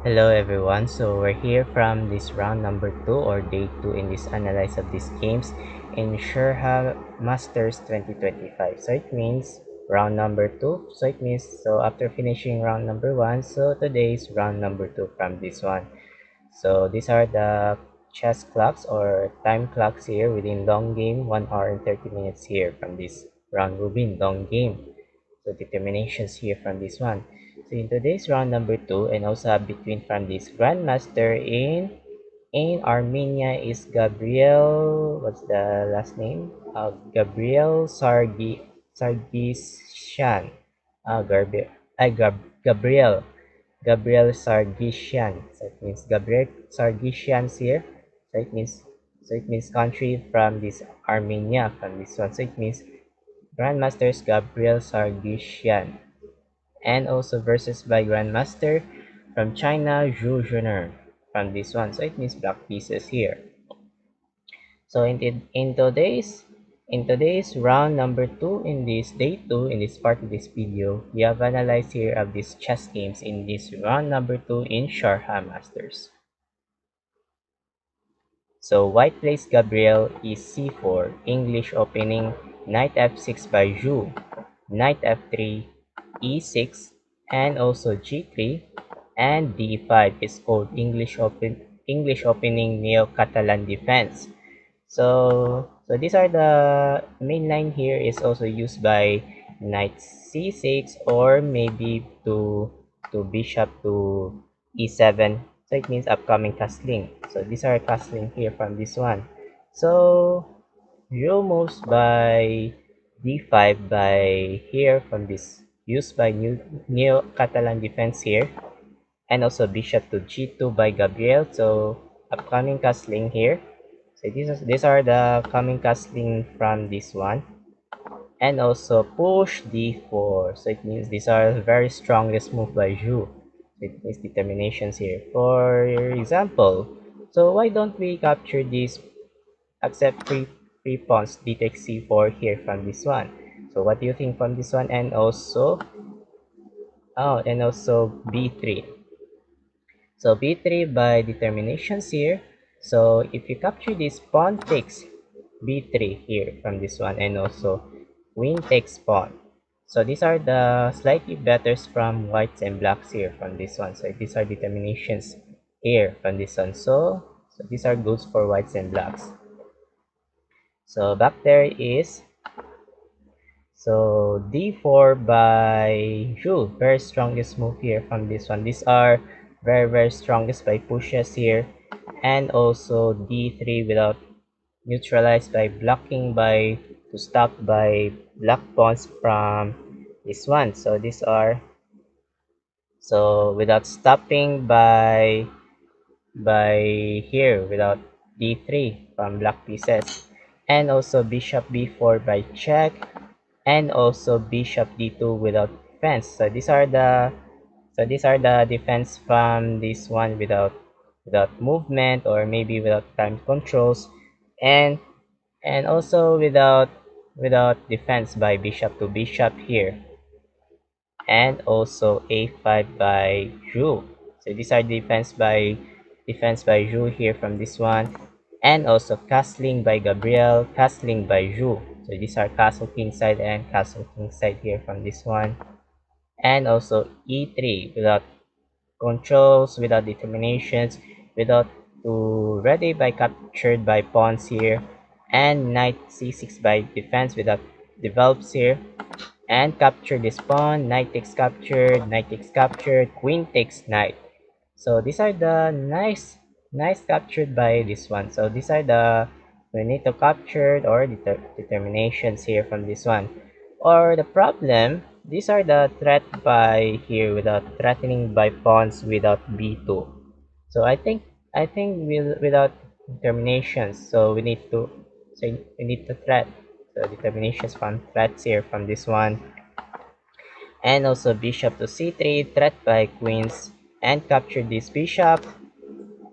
Hello everyone, so we're here from this round number 2 or day 2 in this analyze of these games in Sherha Masters 2025. So it means round number 2, so it means after finishing round number 1, so today is round number 2 from this one. So these are the chess clocks or time clocks here within long game, 1 hour and 30 minutes here from this round robin long game. So determinations here from this one. So in today's round number 2 and also between from this grandmaster in Armenia is Gabriel, what's the last name? Gabriel Sargisyan. Gabriel Sargisyan. So it means Gabriel Sargisyan's here. So it means country from this Armenia from this one. So it means Grandmasters Gabriel Sargisyan, and also versus by Grandmaster from China Zhu Juner from this one. So it means black pieces here. So in today's round number 2 in this day 2 in this part of this video, we have analyzed here of these chess games in this round number 2 in Sharha Masters. So white plays Gabriel is c4, English opening knight f6 by Zhu, knight f3, e6, and also g3, and d5 is called English opening Neo-Catalan defense. So these are the main line here is also used by knight c6 or maybe to bishop to e7. So it means upcoming castling. So these are castling here from this one. So Euro moves by d5 by here from this used by Neo-Catalan defense here, and also bishop to g2 by Gabriel. So upcoming castling here. So these are the coming castling from this one, and also push d4. So it means these are very strongest move by Zhu. It means determinations here. For example, so why don't we capture this? Accept three pawns d takes c4 here from this one. So what do you think from this one? And also b3. So b3 by determinations here. So if you capture this, pawn takes b3 here from this one, and also queen takes pawn. So these are the slightly betters from whites and blacks here from this one. So these are determinations here from this one. So these are goods for whites and blacks. So back there is d4 by Zhu, very strongest move here from this one. These are very strongest by pushes here, and also d3 without neutralized by blocking by to stop by black pawns from this one. So these are without stopping by here without d3 from black pieces, and also bishop b4 by check, and also bishop d2 without defense. So these are the defense from this one without movement or maybe without time controls, and also without defense by bishop to bishop here, and also a5 by Zhu. So these are defense by Zhu here from this one, and also castling by Gabriel, castling by Zhu. So these are castle kingside and castle kingside here from this one, and also e3 without controls, without determinations, without to ready by captured by pawns here, and knight c6 by defense without develops here, and capture this pawn, knight takes captured, queen takes knight. So these are the nice captured by this one. So these are the we need to captured or determinations here from this one. Or the problem, these are the threat by here without threatening by pawns without b2. So I think without determinations, so we need to threat. So determinations from threats here from this one, and also bishop to c3, threat by queens, and capture this bishop,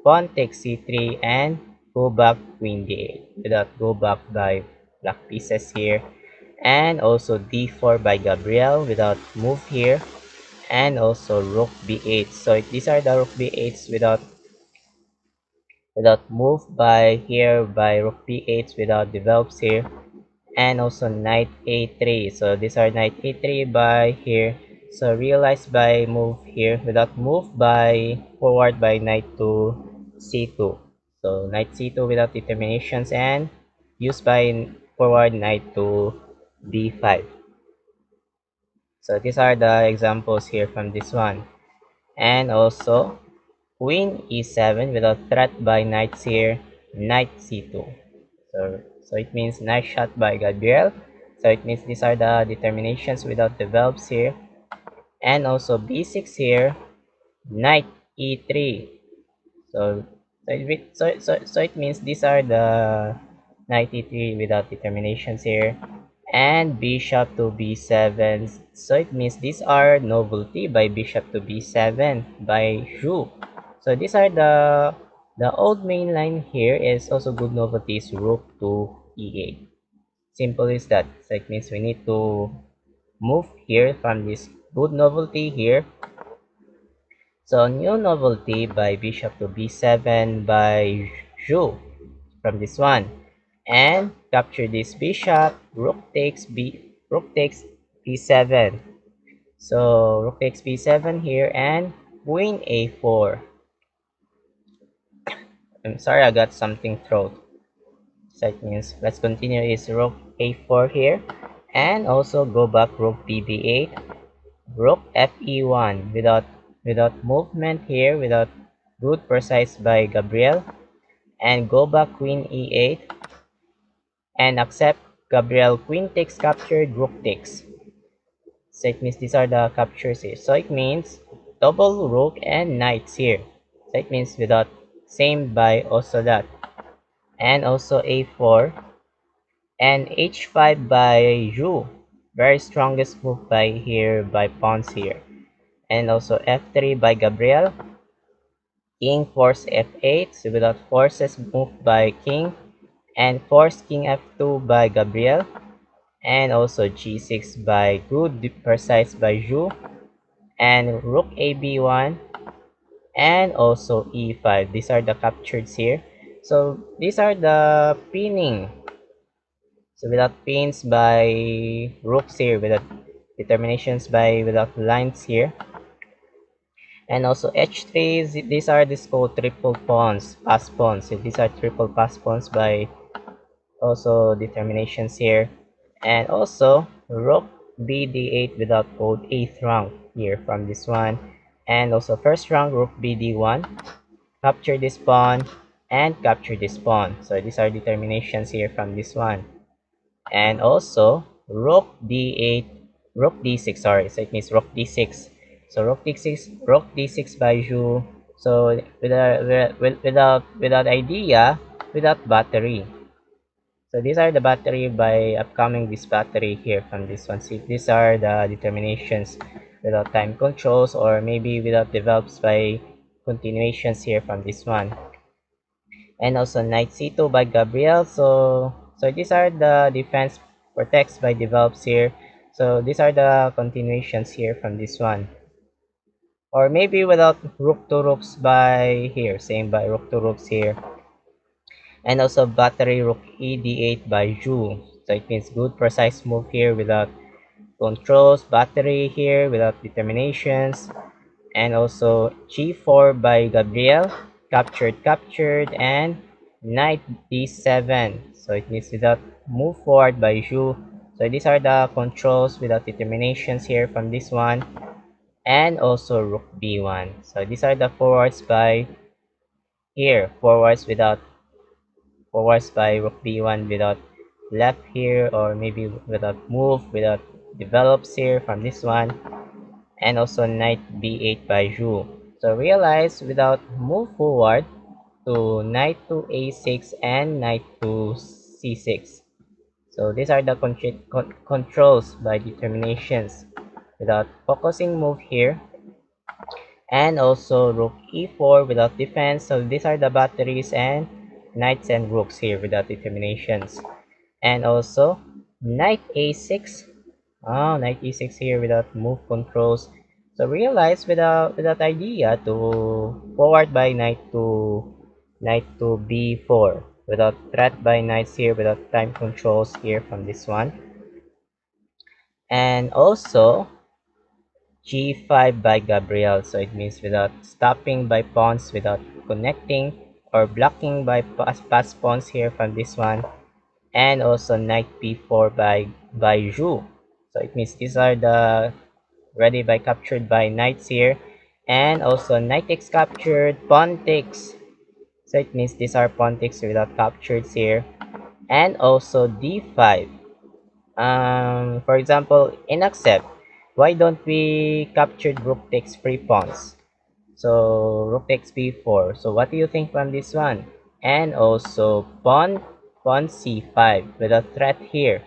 pawn takes c3, and go back queen d8 without go back by black pieces here, and also d4 by Gabriel without move here, and also rook b8. So these are the rook b8s without move by here by rook b8 without develops here, and also knight a3. So these are knight a3 by here, so realized by move here without move by forward by knight to c2. So knight c2 without determinations, and used by forward knight to b5. So these are the examples here from this one. And also queen e7 without threat by knights here, knight c2. So it means nice shot by Gabriel. So it means these are the determinations without the verbs here. And also b6 here, knight e3. So it means these are the knight e3 without determinations here. And bishop to b7. So it means these are novelty by bishop to b7 by Zhu. So these are the old main line here is also good novelties, rook to e8. Simple is that. So it means we need to move here from this good novelty here. So new novelty by bishop to b7 by Zhu from this one, and capture this bishop. Rook takes b7. So rook takes b7 here, and queen a4. I'm sorry, I got something throat. So it means let's continue is rook a4 here, and also go back rook bb8, rook fe1 without movement here, without good precise by Gabriel, and go back queen e8 and accept Gabriel. Queen takes captured, rook takes. So it means these are the captures here. So it means double rook and knights here. So it means without same by also that, and also a4 and h5 by Zhu. Very strongest move by here by pawns here, and also f3 by Gabriel. King force f8, so without forces moved by king, and force king f2 by Gabriel, and also g6 by good precise by Zhu, and rook ab1, and also e5. These are the captures here. So these are the pinning. So without pins by rooks here, without determinations by without lines here, and also h3. These are this called triple pawns, pass pawns. So these are triple pass pawns by also determinations here, and also rook bd8 without code 8th rank here from this one, and also first rank rook bd1, capture this pawn and capture this pawn. So these are determinations here from this one, and also rook d8, rook d6, sorry, so it means rook d6. So rook d6 by Zhu. So without idea, without battery. So these are the battery by upcoming this battery here from this one. See, these are the determinations without time controls, or maybe without develops by continuations here from this one. And also knight c2 by Gabriel. So these are the defense protects by develops here. So these are the continuations here from this one. Or maybe without rook to rooks by here, same by rook to rooks here. And also battery rook ed8 by Zhu. So it means good precise move here without controls, battery here without determinations, and also g4 by Gabriel, captured, and knight d7. So it means without move forward by Zhu. So these are the controls without determinations here from this one, and also rook b1. So these are the forwards by here, forwards by rook b1 without left here, or maybe without move, without develops here from this one, and also knight b8 by Zhu. So realize without move forward to knight to a6 and knight to c6. So these are the controls by determinations without focusing move here, and also rook e4 without defense. So these are the batteries and knights and rooks here without determinations, and also knight a6. Oh, knight e6 here without move controls. So realize without idea to forward by knight to b4 without threat by knights here, without time controls here from this one, and also g5 by Gabriel. So it means without stopping by pawns, without connecting or blocking by pass pawns here from this one, and also knight b4 by Zhu. So it means these are the ready by captured by knights here, and also knight takes captured, pawn takes. So it means these are pawn takes without captures here, and also d5. For example, in accept, why don't we capture rook takes free pawns? So rook takes b4. So what do you think from this one? And also pawn c5 with a threat here.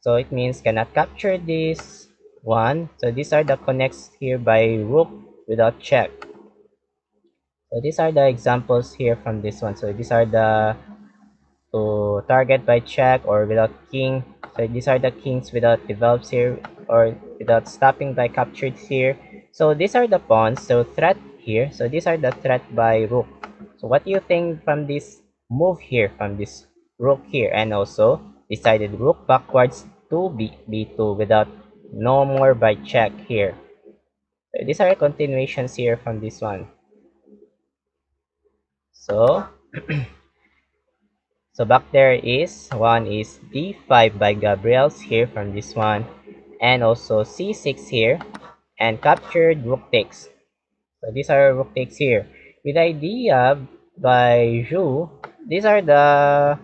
So it means cannot capture this one. So these are the connects here by rook without check. So these are the examples here from this one. So these are the to target by check or without king. So these are the kings without develops here or without stopping by captured here. So these are the pawns. So threat here. So these are the threat by rook. So what do you think from this move here from this rook here, and also decided rook backwards to b2 without no more by check here. So these are continuations here from this one. So So back there is one is d5 by Gabriel's here from this one, and also c6 here, and captured rook takes. So these are rook takes here. With idea by Zhu, these are the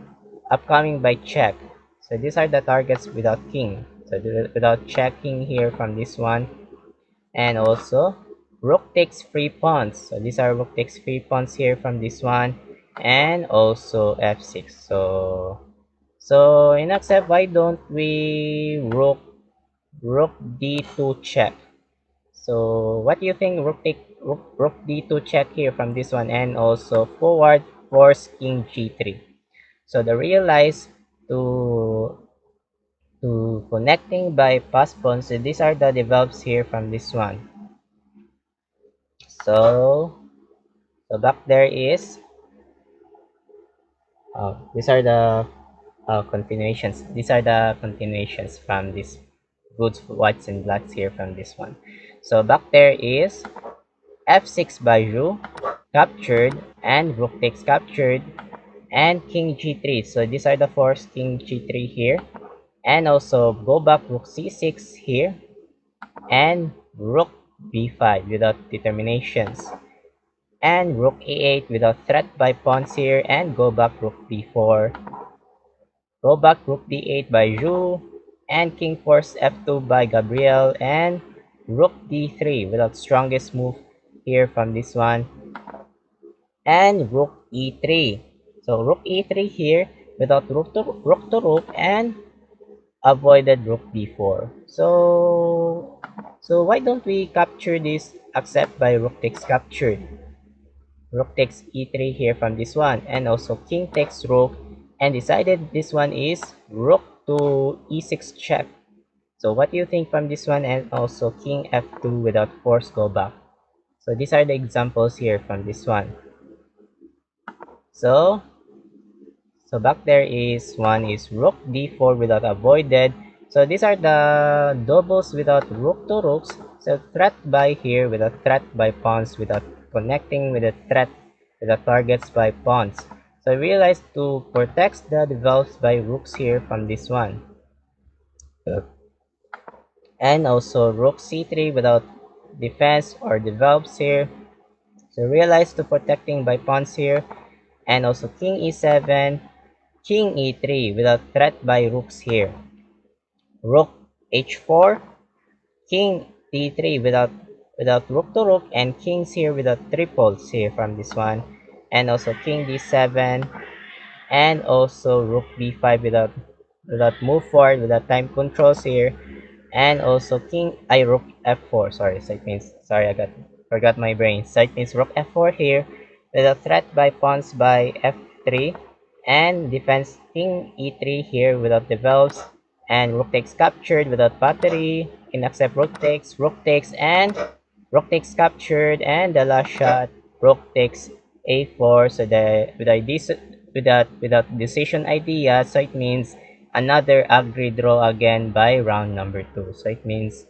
upcoming by check. So these are the targets without king. So without checking here from this one, and also rook takes free pawns. So these are rook takes free pawns here from this one, and also f6. So in accept, why don't we rook d2 check? So what do you think? Rook d2 check here from this one, and also forward force king g3. So the realize to connecting by pass pawns. So these are the develops here from this one. So back there is these are the continuations. These are the continuations from this goods whites and blacks here from this one. So back there is f6 by Zhu captured, and rook takes captured, and king g3. So these are the force king g3 here, and also go back rook c6 here, and rook b5 without determinations, and rook e8 without threat by pawns here, and go back rook b4, go back rook d8 by Zhu, and king force f2 by Gabriel, and rook d3 without strongest move here from this one, and rook e3. So rook e3 here without rook to rook, and avoided rook b4. So why don't we capture this except by rook takes captured? Rook takes e3 here from this one, and also king takes rook, and decided this one is rook to e6 check. So what do you think from this one, and also king f2 without force go back? So these are the examples here from this one. So back there is one is rook d4 without avoided. So these are the doubles without rook to rooks. So threat by here without threat by pawns, without connecting with a threat with the targets by pawns. So I realized to protect the develops by rooks here from this one. And also rook c3 without defense or develops here. So realize to protecting by pawns here. And also king e7, king e3 without threat by rooks here. Rook h4, king d3 without rook to rook, and kings here without triples here from this one, and also king d7, and also rook b5 without move forward, without time controls here, and also rook f4. Sorry, so it means I forgot my brain. So it means rook f4 here without threat by pawns by f3, and defense king e3 here without develops, and rook takes captured without battery, can accept rook takes, and rook takes captured, and the last shot, rook takes a4. So the without decision idea, so it means another agree draw again by round number 2. So it means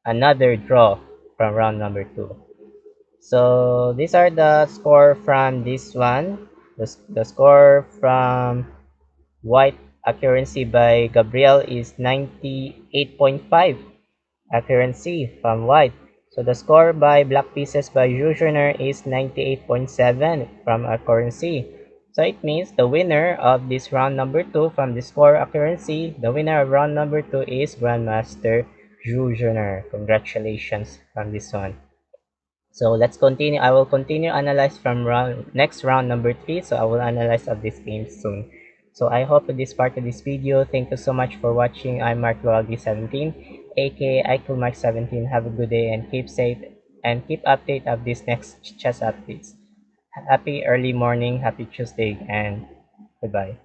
another draw from round number 2. So these are the score from this one. The score from white accuracy by Gabriel is 98.5 accuracy from white. So the score by black pieces by Jujoner is 98.7 from accuracy. So it means the winner of this round number 2 from the score accuracy, the winner of round number 2 is Grandmaster Jujoner. Congratulations on this one. So let's continue. I will continue analyze from next round number 3. So I will analyze of this game soon. So I hope this part of this video. Thank you so much for watching. I'm Mark Loagi 17, aka Mark 17. Have a good day and keep safe and keep update of this next chess updates. Happy early morning, happy Tuesday, and goodbye.